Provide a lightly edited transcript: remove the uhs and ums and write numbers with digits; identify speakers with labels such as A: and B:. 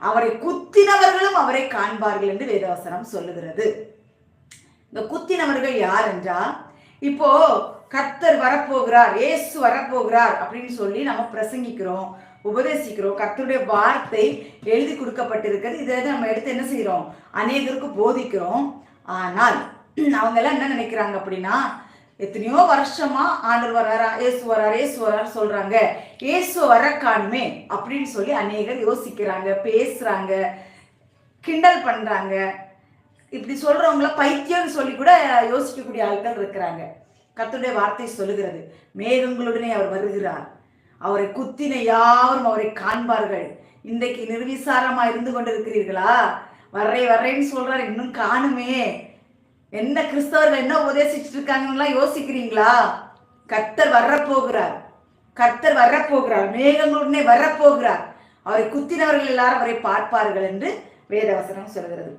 A: அவரை குத்தினவர்களும் அவரை காண்பார்கள் என்று வேதவசனம் சொல்லுகிறது. இந்த குத்தினவர்கள் யார் என்றால், இப்போ கர்த்தர் வரப்போகிறார், இயேசு வரப்போகிறார் அப்படின்னு சொல்லி நம்ம பிரசங்கிக்கிறோம், உபதேசிக்கிறோம். கர்த்தருடைய வார்த்தை எழுதி கொடுக்கப்பட்டிருக்கிறது. இதை நம்ம எடுத்து என்ன செய்யறோம், அநேகருக்கு போதிக்கிறோம். ஆனால் அவங்க எல்லாம் என்ன நினைக்கிறாங்க அப்படின்னா, எத்தனையோ வருஷமா ஆண்டவர் வராரா, இயேசு வராரு, இயேசு வராரு சொல்றாங்க, இயேசு வர காணுமே அப்படின்னு சொல்லி அநேகர் யோசிக்கிறாங்க, பேசுறாங்க, கிண்டல் பண்றாங்க. இப்படி சொல்றவங்கள பைத்தியம்னு சொல்லி கூட யோசிக்கக்கூடிய ஆட்கள் இருக்கிறாங்க. கர்த்தருடைய வார்த்தை சொல்லுகிறது, மேகங்களுடனே அவர் வருகிறார், அவரை குத்தின யாரும் அவரை காண்பார்கள். இன்றைக்கு நிர்விசாரமா இருந்து கொண்டிருக்கிறீர்களா? வர்றேன்னு சொல்றாரு, இன்னும் காணுமே, என்ன கிறிஸ்தவர்கள் என்ன உபதேசிச்சுட்டு இருக்காங்கன்னா யோசிக்கிறீங்களா? கர்த்தர் வரப்போகிறார், கர்த்தர் வரப்போகிறார், மேகங்களுடனே வரப்போகிறார், அவரை குத்தினவர்கள் எல்லாரும் அவரை பார்ப்பார்கள் என்று வேதவசனம் சொல்கிறது.